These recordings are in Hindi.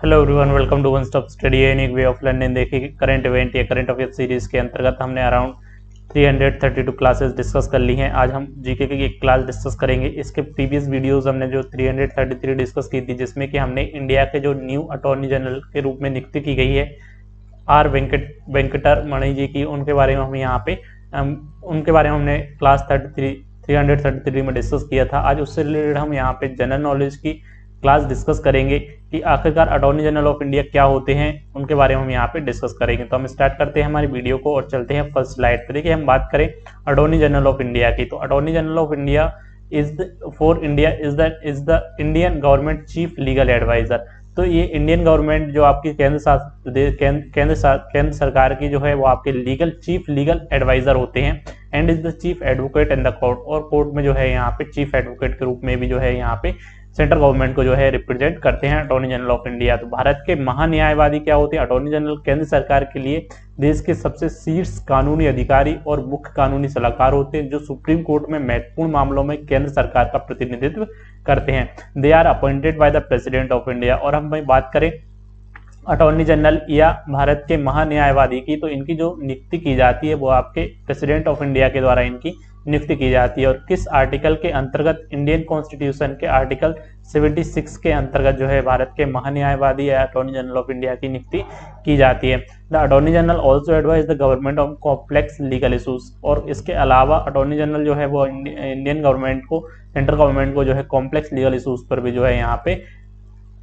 Hello everyone, welcome to one stop study unique way of learning. देखिए, करंट इवेंट या करंट अफेयर सीरीज के अंतर्गत हमने अराउंड 332 क्लासेस डिस्कस कर ली हैं। आज हम जीके की एक क्लास डिस्कस करेंगे। इसके प्रीवियस वीडियोस हमने जो 333 डिस्कस की थी, जिसमें कि हमने इंडिया के जो न्यू अटॉर्नी जनरल के रूप में नियुक्ति की गई है आर वेंकटरमणि जी की, उनके बारे में हम यहाँ पे उनके बारे में हमने क्लास 333 में डिस्कस किया था। आज उससे रिलेटेड हम यहाँ पे जनरल नॉलेज की क्लास डिस्कस करेंगे कि आखिरकार अटॉर्नी जनरल ऑफ इंडिया क्या होते हैं, उनके बारे में हम यहाँ पे डिस्कस करेंगे। तो हम स्टार्ट करते हैं हमारी वीडियो को और चलते हैं फर्स्ट स्लाइड पे। देखिए, हम बात करें अटॉर्नी जनरल ऑफ इंडिया की, तो attorney general of India is the Indian government chief legal adviser. तो ये इंडियन गवर्नमेंट जो आपकी केंद्र सरकार की जो है वो आपके चीफ लीगल एडवाइजर होते हैं and is the chief advocate in the court. और कोर्ट में जो है यहाँ पे चीफ एडवोकेट के रूप में भी जो है यहाँ पे सेंट्रल गवर्नमेंट को जो है रिप्रेजेंट करते हैं अटॉर्नी जनरल ऑफ इंडिया। तो भारत के महान्यायवादी क्या होते हैं? अटॉर्नी जनरल केंद्र सरकार के लिए देश के सबसे शीर्ष कानूनी अधिकारी और मुख्य कानूनी सलाहकार होते हैं, जो सुप्रीम कोर्ट में महत्वपूर्ण मामलों में केंद्र सरकार का प्रतिनिधित्व करते हैं। They are appointed by the president of India. और हम बात करें अटॉर्नी जनरल या भारत के महान्यायवादी की, तो इनकी जो नियुक्ति की जाती है वो आपके प्रेसिडेंट ऑफ इंडिया के द्वारा इनकी नियुक्ति की जाती है। और किस आर्टिकल के अंतर्गत? इंडियन कॉन्स्टिट्यूशन के आर्टिकल 76 के अंतर्गत जो है भारत के महान्यायवादी या अटॉर्नी जनरल ऑफ इंडिया की नियुक्ति की जाती है। The attorney general also advise the government on complex legal issues. और इसके अलावा अटॉर्नी जनरल जो है वो इंडियन गवर्नमेंट को, सेंट्रल गवर्नमेंट को जो है कॉम्प्लेक्स लीगल इशूज पर भी जो है यहाँ पे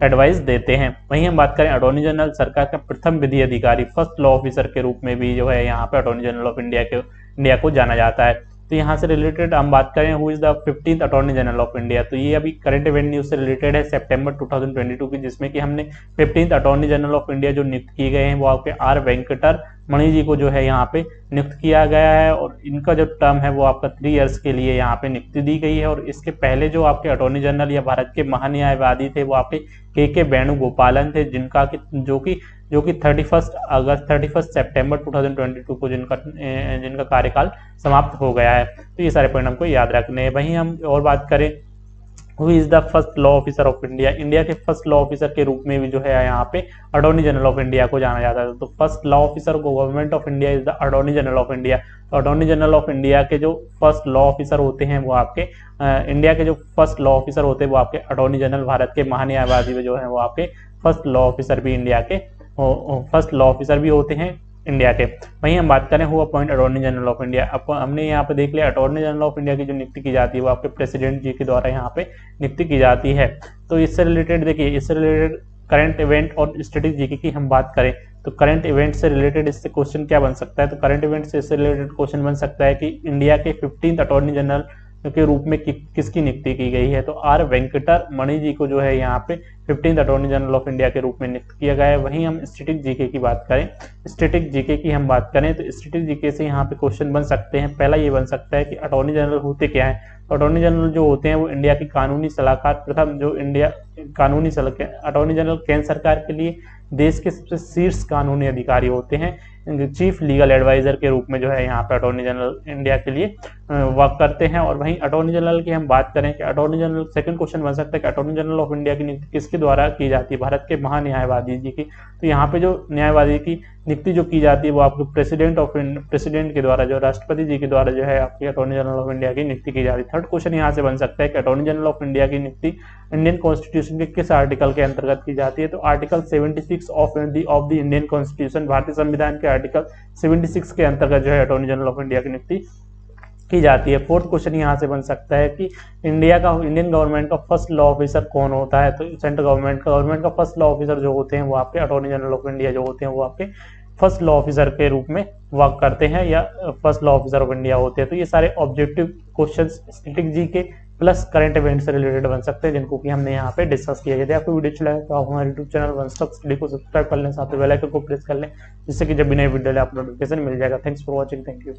एडवाइस देते हैं। वहीं हम बात करें अटॉर्नी जनरल सरकार का प्रथम विधि अधिकारी, फर्स्ट लॉ ऑफिसर के रूप में भी जो है यहाँ पे अटॉर्नी जनरल ऑफ इंडिया को जाना जाता है। तो यहाँ से रिलेटेड हम बात करें who is the 15th attorney general of India, तो ये अभी करंट इवेंट न्यूज से रिलेटेड है सितंबर 2022 की, जिसमें कि हमने 15th attorney general of India जो नियुक्त किए गए हैं वो आपके आर वेंकटरमणि जी को जो है यहाँ पे नियुक्त किया गया है। और इनका जो टर्म है वो आपका 3 इयर्स के लिए यहाँ पे नियुक्ति दी गई है। और इसके पहले जो आपके अटॉर्नी जनरल या भारत के महान्यायवादी थे वो आपके के वेणुगोपालन थे, जो कि 31 सितंबर 2022 को जिनका कार्यकाल समाप्त हो गया है। तो ये सारे पॉइंट हमको याद रखने हैं। वहीं हम और बात करें who is the first law officer of India, India के फर्स्ट लॉ ऑफिसर के रूप में भी जो है यहाँ पे अटॉर्नी जनरल ऑफ इंडिया को जाना जाता है। तो first law officer government of India is the attorney general of India. तो अटॉर्नी जनरल ऑफ इंडिया के जो फर्स्ट लॉ ऑफिसर होते हैं वो आपके इंडिया के जो फर्स्ट लॉ ऑफिसर होते हैं वो आपके अटॉर्नी जनरल, भारत के महान्यायवादी में जो है वो आपके फर्स्ट लॉ ऑफिसर भी इंडिया के फर्स्ट लॉ ऑफिसर भी होते हैं इंडिया के। वहीं हम बात करें who appoint attorney general of India, हमने यहाँ पे देख लिया अटॉर्नी जनरल ऑफ इंडिया की जो नियुक्ति की जाती है वो आपके प्रेसिडेंट जी के द्वारा यहाँ पे नियुक्ति की जाती है। तो इससे रिलेटेड देखिए, इससे रिलेटेड करंट इवेंट और स्टैटिक जीके की हम बात करें तो करंट इवेंट से रिलेटेड इससे क्वेश्चन क्या बन सकता है? तो करंट इवेंट से इससे रिलेटेड क्वेश्चन बन सकता है कि इंडिया के 15th अटॉर्नी जनरल के रूप में किसकी नियुक्ति की गई है? तो आर वेंकटरमणि जी को जो है यहाँ पे 15th attorney general of India के रूप में नियुक्त किया गया है। वहीं हम स्टैटिक जीके की बात करें, स्टैटिक जीके की हम बात करें तो स्टैटिक जीके से यहाँ पे क्वेश्चन बन सकते हैं। पहला ये बन सकता है कि अटॉर्नी जनरल होते क्या है? तो अटॉर्नी जनरल जो होते हैं वो इंडिया की कानूनी सलाहकार, प्रथम जो इंडिया कानूनी सलाहकार, अटॉर्नी जनरल केंद्र सरकार के लिए देश के सबसे शीर्ष कानूनी अधिकारी होते हैं, चीफ लीगल एडवाइजर के रूप में जो है यहाँ पे अटॉर्नी जनरल इंडिया के लिए वर्क करते हैं। और वहीं अटॉर्नी जनरल की हम बात करें कि अटॉर्नी जनरल, सेकंड क्वेश्चन बन सकता है कि अटॉर्नी जनरल ऑफ इंडिया की नियुक्ति किसके द्वारा की जाती है? भारत के महान्यायवादी जी की। तो यहाँ पे जो न्यायवादी की नियुक्ति जो की जाती है वो आपके प्रेसिडेंट के द्वारा, जो राष्ट्रपति जी के द्वारा जो है आपकी अटॉर्नी जनरल ऑफ इंडिया की नियुक्ति की जाती है। थर्ड क्वेश्चन यहाँ से बन सकता है कि अटॉर्नी जनरल ऑफ इंडिया की नियुक्ति इंडियन कॉन्स्टिट्यूशन के किस आर्टिकल के अंतर्गत की जाती है? तो article 76 of the Indian constitution, भारतीय संविधान के आर्टिकल 76 के अंतर्गत जो है अटॉर्नी जनरल ऑफ इंडिया की नियुक्ति की जाती है। फोर्थ क्वेश्चन यहाँ से बन सकता है कि इंडियन गवर्नमेंट का फर्स्ट लॉ ऑफिसर कौन होता है? तो सेंट्रल गवर्नमेंट का फर्स्ट लॉ ऑफिसर जो होते हैं वो आपके अटॉर्नी जनरल ऑफ इंडिया जो होते हैं वो आपके फर्स्ट लॉ ऑफिसर के रूप में वर्क करते हैं या first law officer of India होते हैं। तो ये सारे objective questions static GK plus current event से रिलेटेड बन सकते हैं, जिनको कि हमने यहाँ पे डिस्कस किया। यदि आपको वीडियो अच्छा लगे तो आप हमारे YouTube channel one stop study को सब्सक्राइब कर लें, साथ में बेल आइकन को प्रेस कर लें, जिससे कि जब भी नए वीडियो आपको नोटिफिकेशन मिल जाएगा। Thanks for watching, thank you.